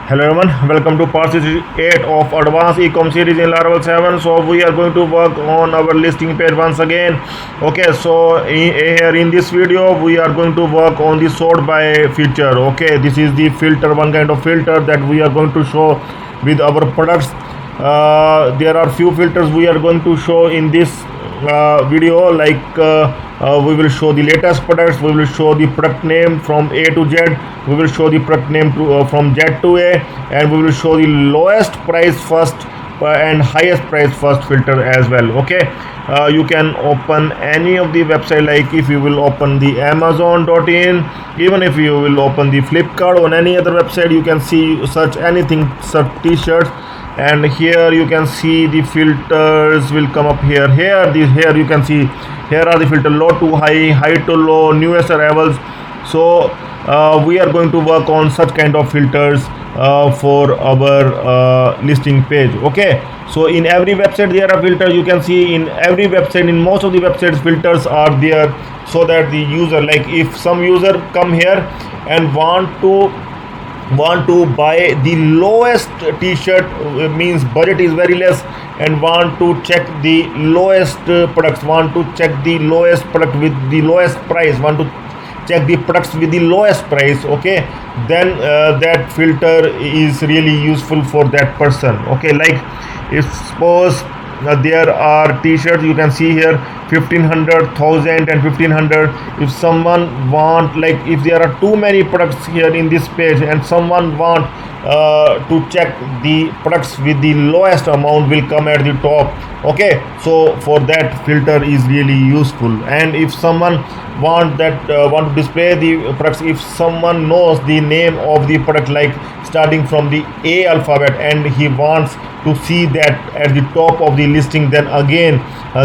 Hello everyone, welcome to part 8 of Advanced Ecom series in Laravel 7. So we are going to work on our listing page once again. Okay, so here in this video we are going to work on the sort by feature. Okay, this is the filter, one kind of filter that we are going to show with our products. There are few filters we are going to show in this video, we will show the latest products, we will show the product name from A to Z, we will show the product name to, from Z to A, and we will show the lowest price first and highest price first filter as well. Okay, you can open any of the website, like if you will open the amazon.in, even if you will open the Flipkart on any other website, you can see search anything, search t-shirts, and here you can see the filters will come up here. Here you can see here are the filter: low to high, high to low, newest arrivals. So we are going to work on such kind of filters for our listing page. Okay, so in every website there are filters. You can see in every website, in most of the websites, filters are there so that the user, like if some user come here and want to buy the lowest t-shirt, means budget is very less, and want to check the lowest products, want to check the lowest product with the lowest price, want to check the products with the lowest price. Okay, then that filter is really useful for that person. Okay, like if suppose there are t-shirts, you can see here 1500, 1000 and 1500. If someone want, like if there are too many products here in this page and someone want to check the products with the lowest amount, will come at the top. Okay, so for that filter is really useful. And if someone want to display the products, if someone knows the name of the product, like starting from the A alphabet, and he wants to see that at the top of the listing, then again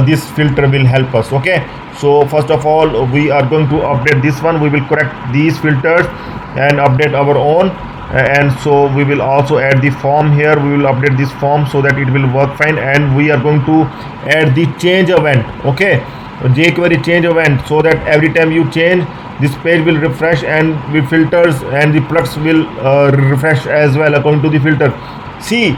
this filter will help us. Okay, so first of all we are going to update this one. We will correct these filters and update our own, and so we will also add the form here. We will update this form so that it will work fine, and we are going to add the change event. Okay, jQuery change event, so that every time you change, this page will refresh, and the filters and the products will refresh as well according to the filter. See,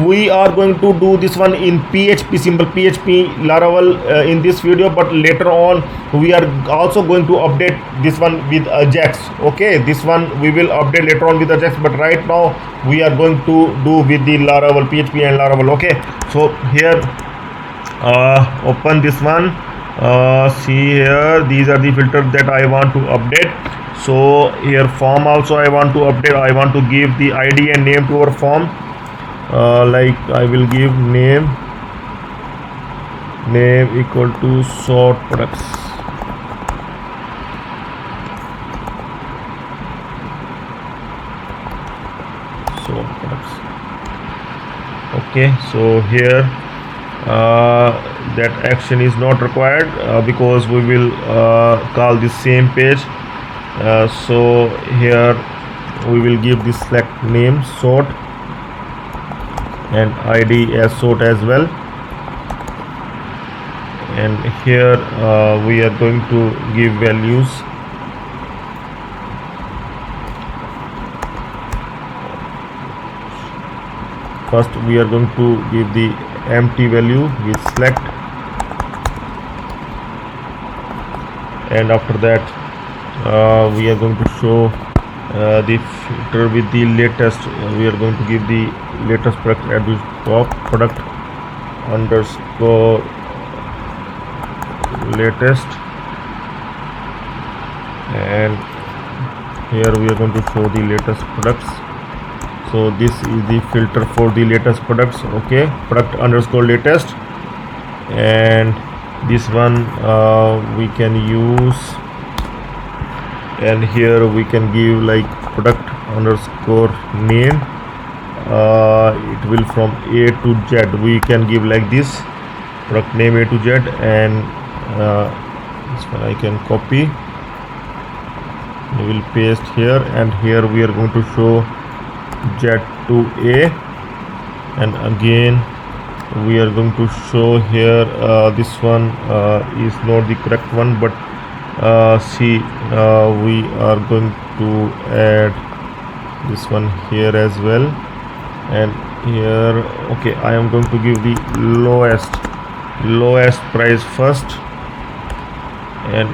we are going to do this one in PHP, simple PHP Laravel in this video, but later on we are also going to update this one with Ajax. Okay, this one we will update later on with Ajax, but right now we are going to do with the Laravel, PHP and Laravel. Okay, so here open this one. See here, these are the filters that I want to update. So here form also I want to update. I want to give the ID and name to our form. Like I will give name equal to sort products. Sort products. Okay, so here that action is not required because we will call the same page. So here we will give the select name sort and ID as sort as well, and here we are going to give values. First we are going to give the empty value with select, and after that we are going to show the filter with the latest. We are going to give the latest product at the top, product underscore latest, and here we are going to show the latest products. So this is the filter for the latest products. Okay, product underscore latest, and this one we can use, and here we can give like product underscore name. It will from A to Z, we can give like this, product name A to Z, and this one I can copy, we will paste here, and here we are going to show Z to A, and again we are going to show here this one is not the correct one, but see we are going to add this one here as well, and here. Okay, I am going to give the lowest price first, and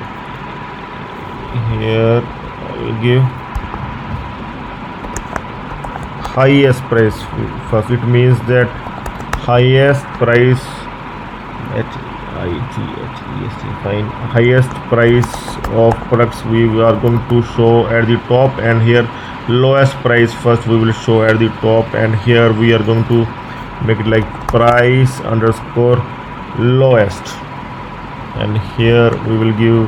here I will give highest price first. It means that highest price fine, highest price of products we are going to show at the top, and here lowest price first we will show at the top, and here we are going to make it like price underscore lowest, and here we will give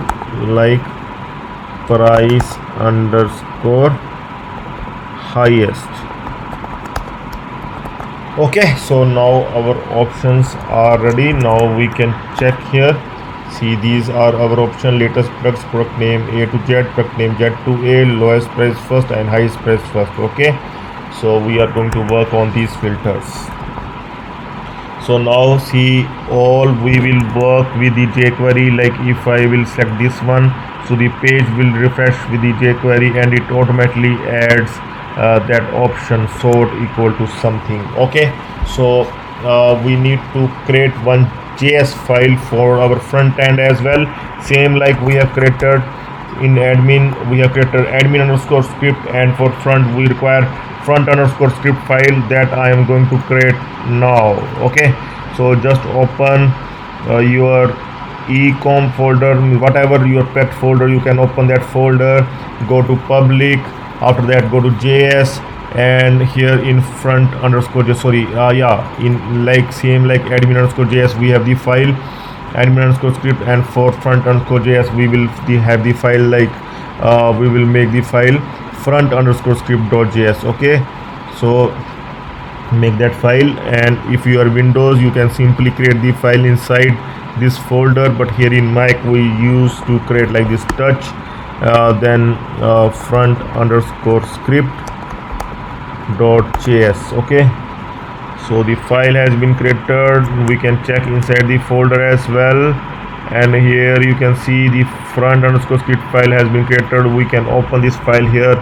like price underscore highest. Okay, so now our options are ready. Now we can check here. See, these are our option: latest products, product name A to Z, product name Z to A, lowest price first and highest price first. Okay, so we are going to work on these filters. So now see, all we will work with the jQuery. Like if I will select this one, so the page will refresh with the jQuery and it automatically adds that option sort equal to something. Okay, so we need to create one JS file for our front end as well, same like we have created in admin. We have created admin underscore script, and for front we require front underscore script file that I am going to create now. Okay, so just open your ecom folder, whatever your pet folder, you can open that folder, go to public, after that go to JS, and here in front underscore in like same like admin underscore JS we have the file admin underscore script, and for front underscore JS we will have the file like we will make the file front underscore script.js. Okay, so make that file, and if you are Windows you can simply create the file inside this folder, but here in Mac we used to create like this touch then front underscore script.js. okay, so the file has been created. We can check inside the folder as well, and here you can see the front underscore script file has been created. We can open this file here,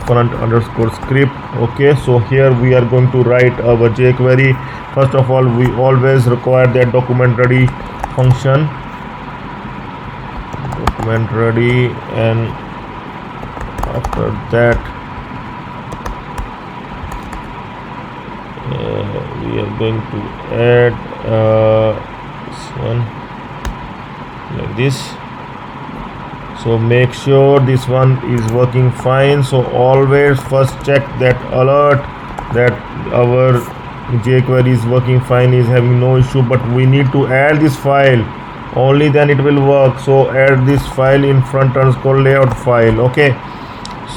front underscore script. Okay, so here we are going to write our jQuery. First of all, we always require that document ready function, document ready, and after that we are going to add this one like this. So make sure this one is working fine. So always first check that alert that our jQuery is working fine, is having no issue, but we need to add this file, only then it will work. So add this file in front underscore layout file. Okay,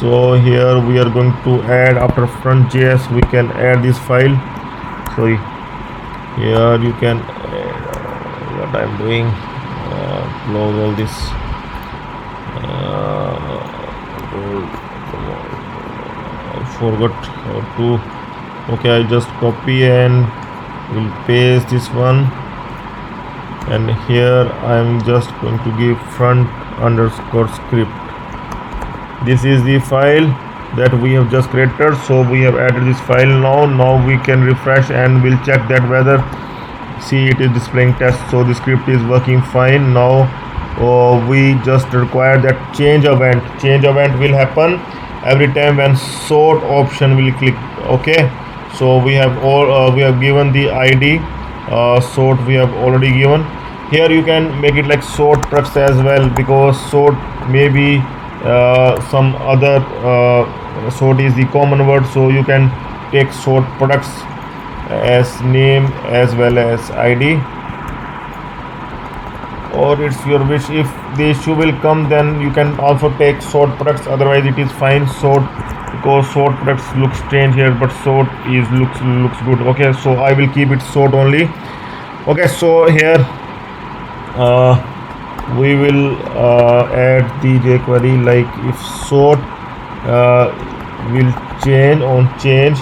so here we are going to add, after front JS we can add this file. So here you can what I'm doing, close all this. I forgot how to. Okay, I just copy and will paste this one, and here I am just going to give front underscore script. This is the file that we have just created. So we have added this file. Now we can refresh and we'll check that whether, see, it is displaying test, so the script is working fine. Now we just require that change event will happen every time when sort option will click. Okay, so we have we have given the ID sort we have already given. Here you can make it like sort products as well, because sort maybe some other sort is the common word, so you can take sort products as name as well as ID, or it's your wish. If the issue will come, then you can also take sort products, otherwise it is fine sort, because sort products look strange here, but sort is looks good. Okay, so I will keep it sort only. Okay, so here we will add the jQuery, like if sort will change on change,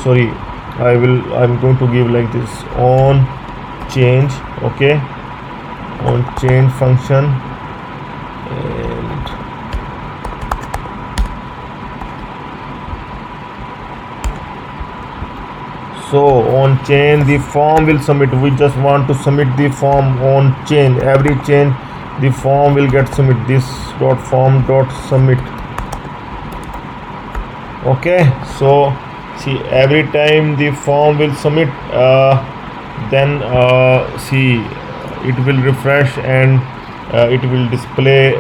sorry, I'm going to give like this on change. Okay, on change function, and So on chain the form will submit. We just want to submit the form on chain. Every chain the form will get submit. This dot form dot submit. Okay, so see, every time the form will submit, then see, it will refresh and it will display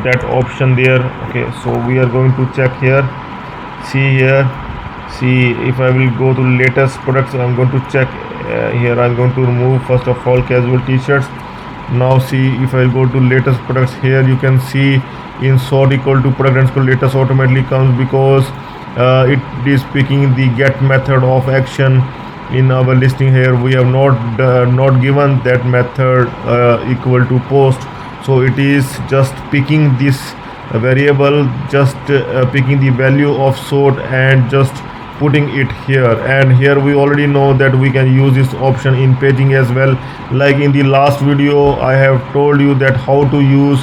that option there. Okay, so we are going to check here. See here, see, if I will go to latest products, I'm going to check here. I'm going to remove first of all casual t-shirts. Now see, if I go to latest products, here you can see in sort equal to product underscore latest automatically comes, because it is picking the get method of action in our listing. Here we have not given that method equal to post, so it is just picking this variable, just picking the value of sort and just putting it here. And here we already know that we can use this option in paging as well. Like in the last video I have told you that how to use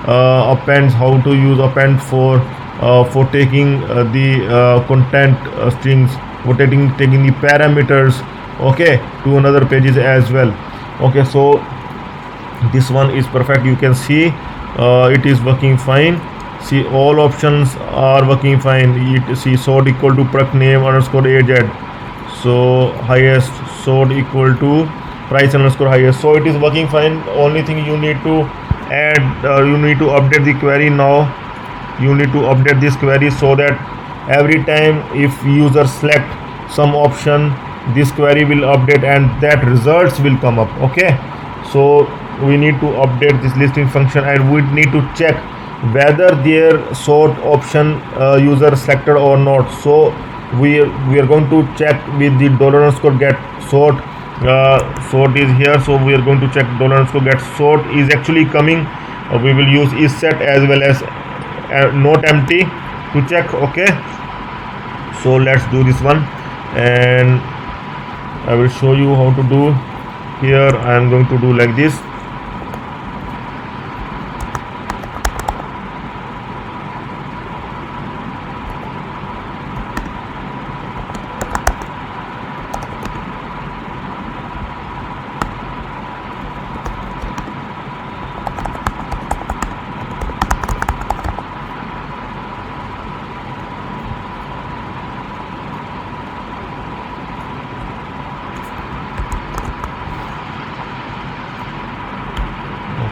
appends, how to use append for taking the content strings, for taking the parameters, okay, to another pages as well. Okay, so this one is perfect. You can see it is working fine. See, all options are working fine. It see sort equal to product name underscore age add, so highest sort equal to price underscore highest. So it is working fine. Only thing you need to add, you need to update the query. Now you need to update this query so that every time if user select some option, this query will update and that results will come up. Okay, so we need to update this listing function, and we need to check whether their sort option user selected or not. So we are going to check with the dollar underscore get sort. Sort is here, so we are going to check dollar underscore get sort is actually coming. We will use is set as well as not empty to check. Okay, so let's do this one, and I will show you how to do. Here I am going to do like this.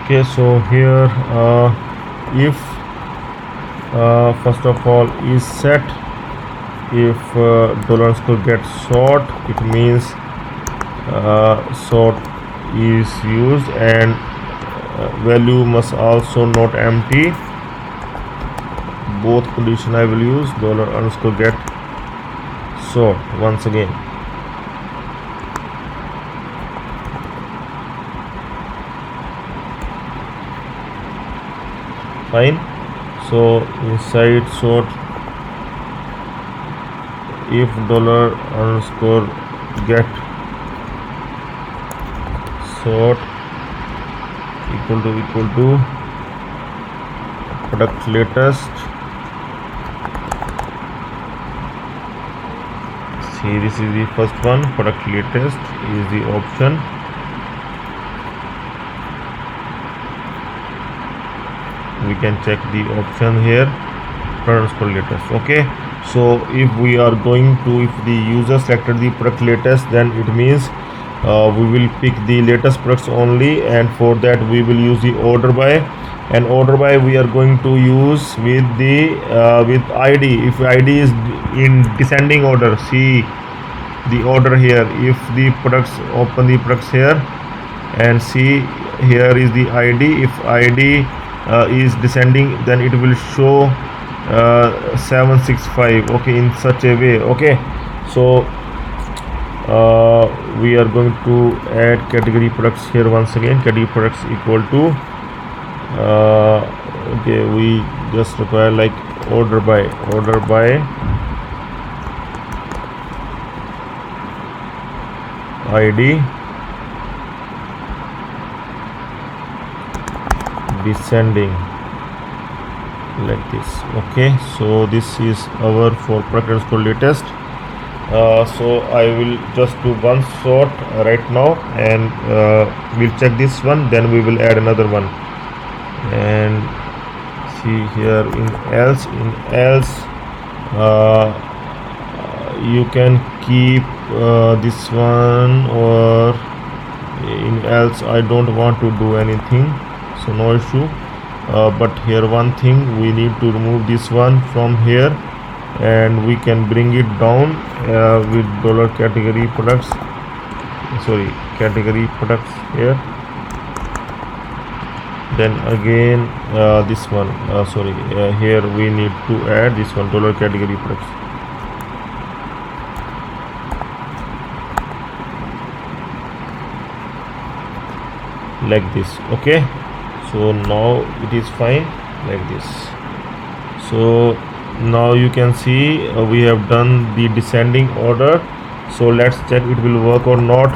Okay, so here if first of all is set, if dollar underscore get sort, it means sort is used, and value must also not empty. Both condition I will use dollar underscore get sort once again. Fine. So inside sort, if dollar underscore get sort equal to product latest. See, this is the first one. Product latest is the option. We can check the option here, product underscore latest. Okay, so if we are going to, if the user selected the product latest, then it means we will pick the latest products only, and for that we will use the order by, and order by we are going to use with the with ID. If ID is in descending order, see the order here. If the products, open the products here and see, here is the ID. If ID is descending, then it will show 765. Okay, in such a way. Okay, so we are going to add category products here once again. Category products equal to okay, we just require like order by ID descending, like this. Okay, so this is our for product underscore latest. So I will just do one sort right now, and we'll check this one, then we will add another one. And see here, in else uh, you can keep this one, or in else I don't want to do anything, so no issue. But here one thing, we need to remove this one from here, and we can bring it down with dollar category products, sorry, category products here. Then again this one, sorry, here we need to add this one, dollar category products. Like this. Okay, so now it is fine like this. So now you can see we have done the descending order. So let's check it will work or not.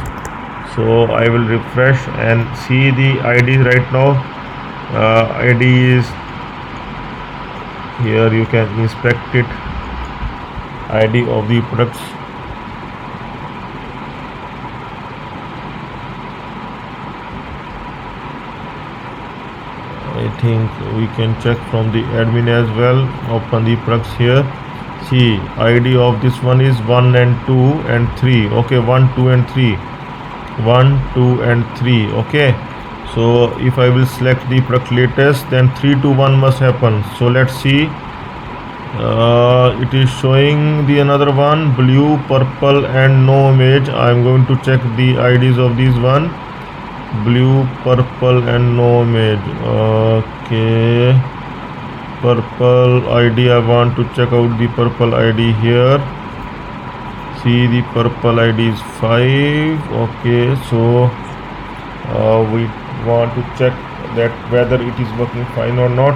So I will refresh and see the ID right now. ID is here, you can inspect it, ID of the products. I think we can check from the admin as well. Open the products here. See, ID of this one is 1 and 2 and 3. Okay, 1, 2 and 3. 1, 2 and 3. Okay, so if I will select the product latest, then 3 to 1 must happen. So let's see. It is showing the another one, blue, purple and no image. I am going to check the IDs of these one. Blue, purple and no image. Okay, purple ID, I want to check out the purple ID here. See, the purple ID is 5. Okay, so we want to check that whether it is working fine or not.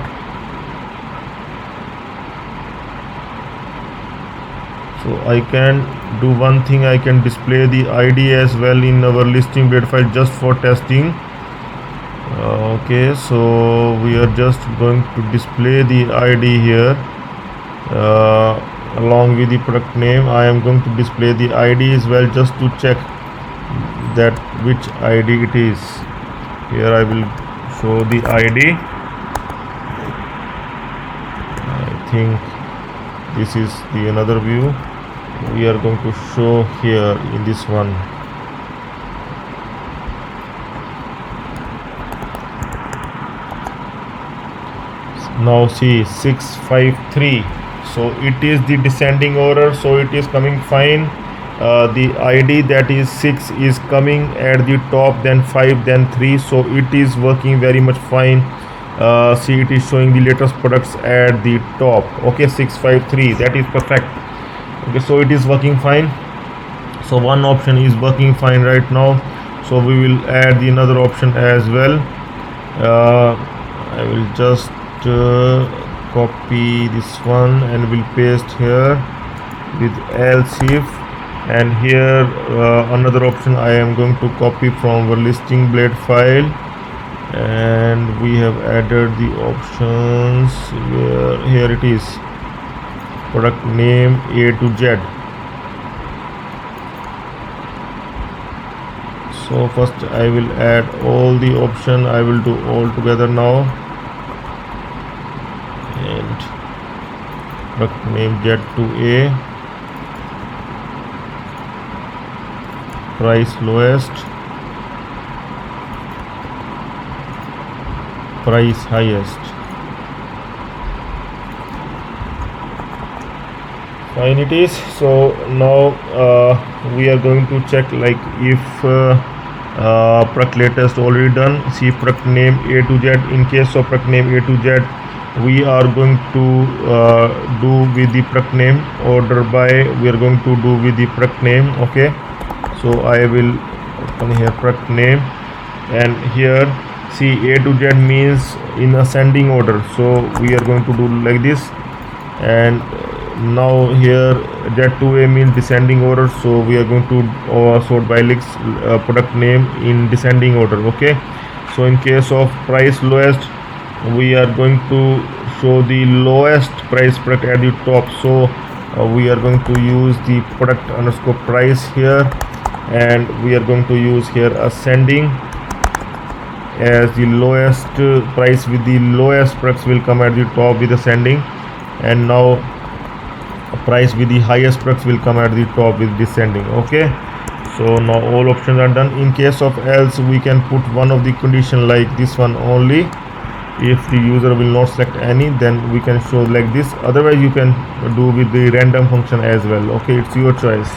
So I can do one thing, I can display the ID as well in our listing blade file just for testing. Okay, so we are just going to display the ID here along with the product name. I am going to display the ID as well just to check that which ID it is. Here I will show the ID. I think this is the another view. We are going to show here in this one. Now see, 653. So it is the descending order, so it is coming fine. The ID that is 6 is coming at the top, then 5, then 3, so it is working very much fine. See, it is showing the latest products at the top. Okay, 653, that is perfect. Okay, so it is working fine. So one option is working fine right now, so we will add the another option as well. I will just copy this one and will paste here with L-shift, and here another option I am going to copy from our listing blade file, and we have added the options where here it is, product name A to Z. So first I will add all the option, I will do all together now, and product name Z to A, price lowest, price highest. Fine it is. So now we are going to check like if product latest already done. See, product name A to Z. In case of product name A to Z, we are going to do with the product name. Order by, we are going to do with the product name. Okay, so I will open here product name, and here see, A to Z means in ascending order, so we are going to do like this. And now here Z to A means descending order, so we are going to sort by leaks product name in descending order. Okay, so in case of price lowest, we are going to show the lowest price product at the top. So we are going to use the product underscore price here, and we are going to use here ascending as the lowest price with the lowest products will come at the top with ascending, and now price with the highest products will come at the top with descending. Okay, so now all options are done. In case of else, we can put one of the condition like this one only. If the user will not select any, then we can show like this. Otherwise you can do with the random function as well. Okay, it's your choice.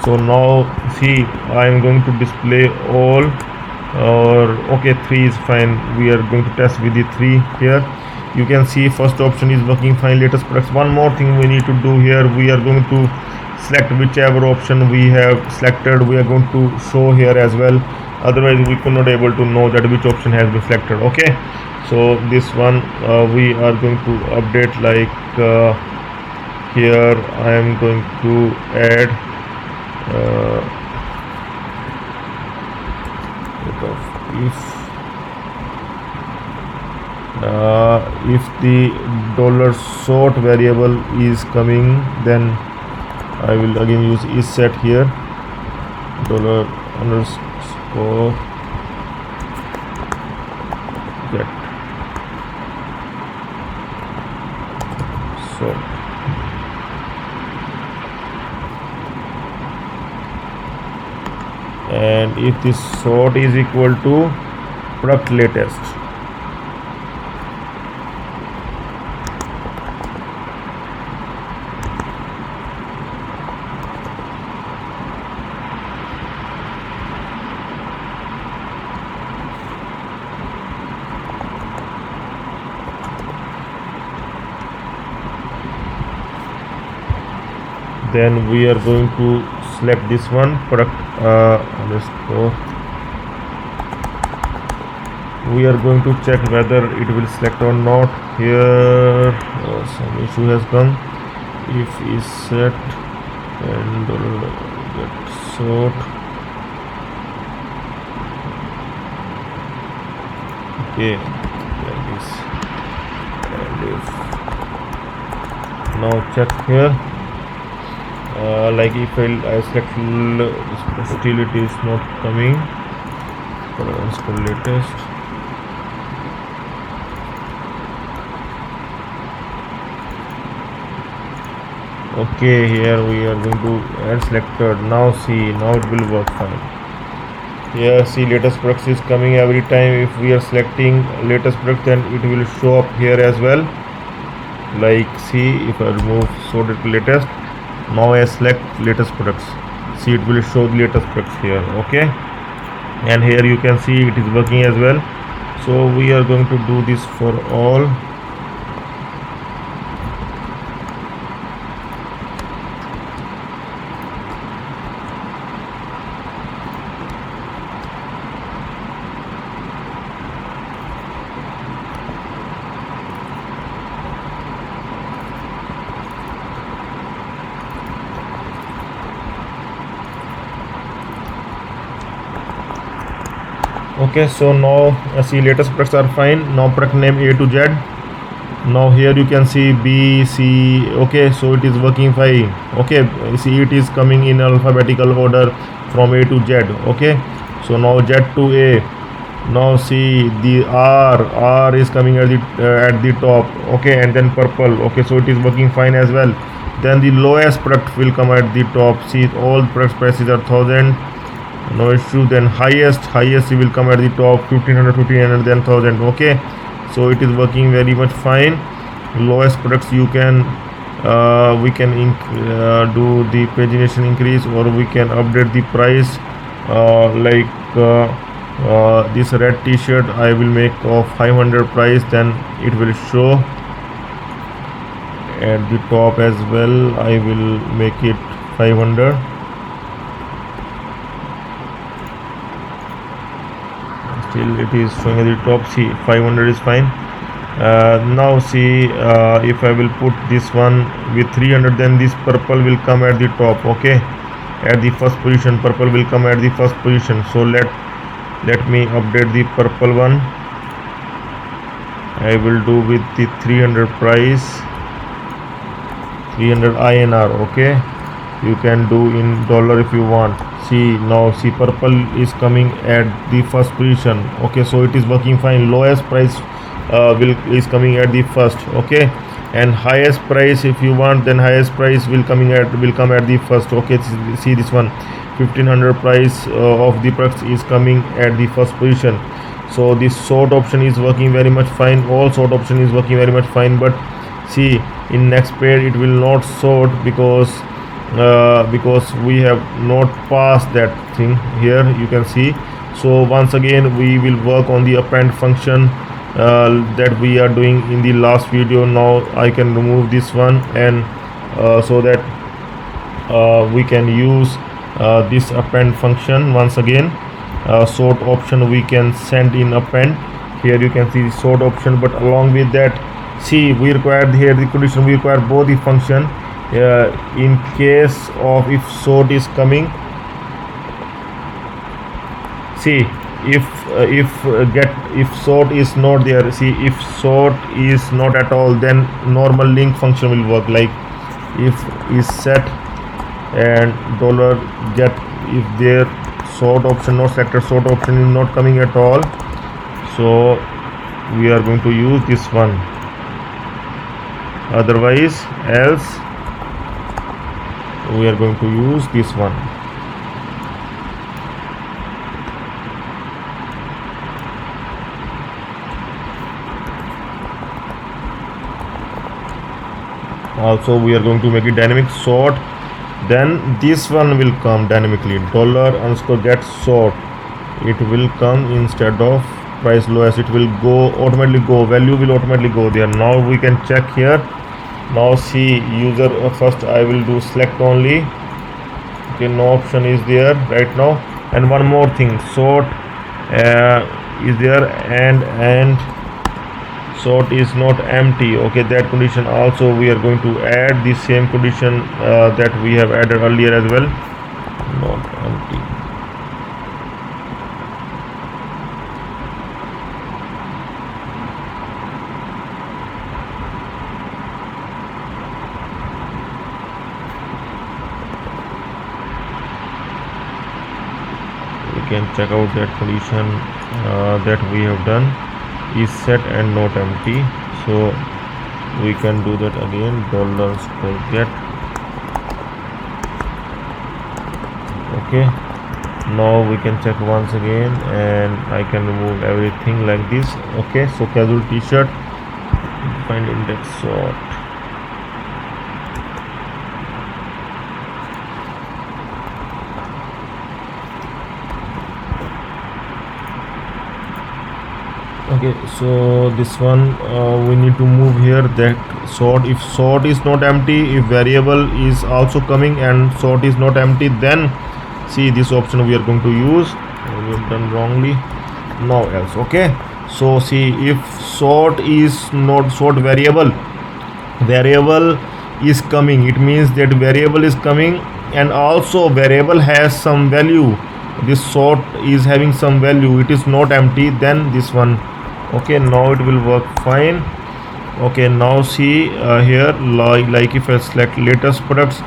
So now see, I am going to display all, or okay, 3 is fine. We are going to test with the 3 here. You can see first option is working fine, latest products. One more thing we need to do here, we are going to select whichever option we have selected, we are going to show here as well. Otherwise we could not able to know that which option has been selected. Okay, so this one we are going to update like here I am going to add if the $sort variable is coming, then I will again use is set here $_ get. So and if this sort is equal to product latest, then we are going to select this one product underscore. We are going to check whether it will select or not. Here some issue has come. If is set and get sort. Okay, like this. And if now check here. Like if I select still it is not coming. For latest. Okay, here we are going to add selected. Now see, now it will work fine. Here see, latest products is coming every time. If we are selecting latest product, then it will show up here as well. Like see, if I remove sorted to latest, now I select latest products, see it will show the latest products here. Okay, and here you can see it is working as well. So we are going to do this for all. Okay, so now see latest products are fine. Now product name A to Z. Now here you can see B, C. Okay, so it is working fine. Okay, see it is coming in alphabetical order from A to Z. Okay, so now Z to A. Now see the R is coming at the top. Okay, and then purple. Okay, so it is working fine as well. Then the lowest product will come at the top. See all product prices are 1000. No issue. Then highest will come at the top, 1500, 1500, then 1000. Okay, so it is working very much fine. Lowest products you can we can do the pagination increase, or we can update the price. Like this red t-shirt I will make of 500 price, then it will show at the top as well. I will make it 500. Still it is showing at the top. See 500 is fine. Now see if I will put this one with 300, then this purple will come at the top. Okay, at the first position, purple will come at the first position. So let me update the purple one. I will do with the 300 price. 300 INR. Okay, you can do in dollar if you want. See now, see purple is coming at the first position. Okay, so it is working fine. Lowest price will is coming at the first. Okay, and highest price if you want, then highest price will come at the first. Okay, see this one, 1500 price of the products is coming at the first position. So this sort option is working very much fine. All sort option is working very much fine, but see in next pair it will not sort because we have not passed that thing here, you can see. So once again we will work on the append function that we are doing in the last video. Now I can remove this one, and so that we can use this append function once again. Sort option we can send in append. Here you can see the sort option, but along with that, see we require here the condition, we require both the function in case of if sort is coming. See if sort is not there, see if sort is not at all, then normal link function will work. Like if is set and dollar get, if there sort option not selected, sort option is not coming at all, so we are going to use this one. Otherwise else we are going to use this one. Also we are going to make it dynamic sort, then this one will come dynamically, dollar underscore get sort. It will come instead of price lowest, it will go automatically, go value will automatically go there. Now we can check here. Now see user first I will do select only. Okay, no option is there right now. And one more thing, sort is there, and sort is not empty. Okay, that condition also we are going to add the same condition that we have added earlier as well, not empty. We can check out that condition that we have done is set and not empty, so we can do that again, dollar square get. Okay, now we can check once again, and I can remove everything like this. Okay, so casual t-shirt, find index sort. Okay, so this one we need to move here, that sort, if sort is not empty, if variable is also coming and sort is not empty, then see this option we are going to use. We have done wrongly, now else. Okay, so see if sort is not, sort variable is coming, it means that variable is coming and also variable has some value, this sort is having some value, it is not empty, then this one. Okay, now it will work fine. Okay, now see here, like if I select latest products,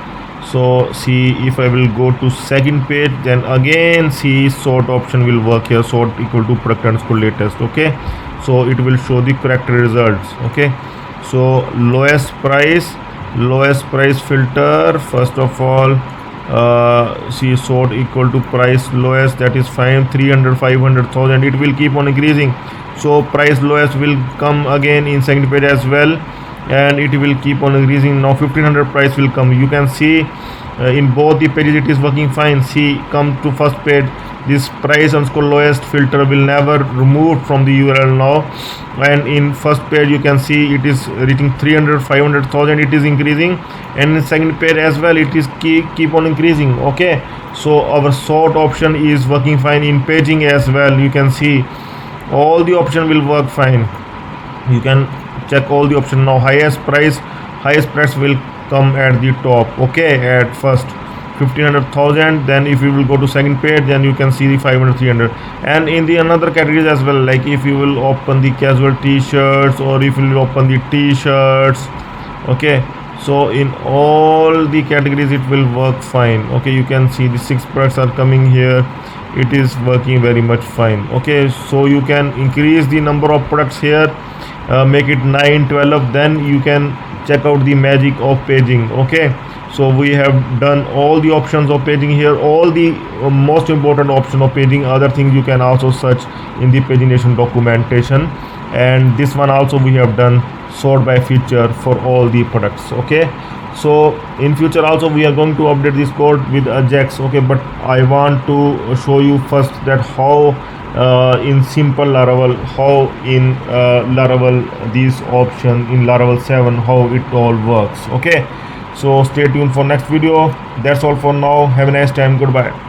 so see if I will go to second page, then again see sort option will work here, sort equal to product underscore latest. Okay, so it will show the correct results. Okay, so lowest price filter, first of all see sort equal to price lowest, that is fine, 300, 500, 1000, it will keep on increasing. So price lowest will come again in second page as well, and it will keep on increasing. Now 1500 price will come, you can see in both the pages it is working fine. See, come to first page, this price underscore lowest filter will never removed from the URL now, and in first page you can see it is reaching 300, 500, 1000, it is increasing, and in second page as well it is keep on increasing. Okay, so our sort option is working fine in paging as well, you can see all the option will work fine. You can check all the option. Now highest price will come at the top. Okay, at first 1500,000, then if you will go to second page, then you can see the 500, 300, and in the another categories as well, like if you will open the casual t-shirts or if you will open the t-shirts. Okay, So in all the categories it will work fine. Okay, you can see the 6 products are coming here. It is working very much fine. Okay, so you can increase the number of products here, make it 9, 12, then you can check out the magic of paging. Okay, so we have done all the options of paging here, all the most important option of paging. Other things you can also search in the pagination documentation, and this one also we have done sort by feature for all the products. Okay, so in future also we are going to update this code with Ajax. Okay, but I want to show you first that how in simple Laravel, how in Laravel these option in Laravel 7, how it all works. Okay, so stay tuned for next video. That's all for now. Have a nice time. Goodbye.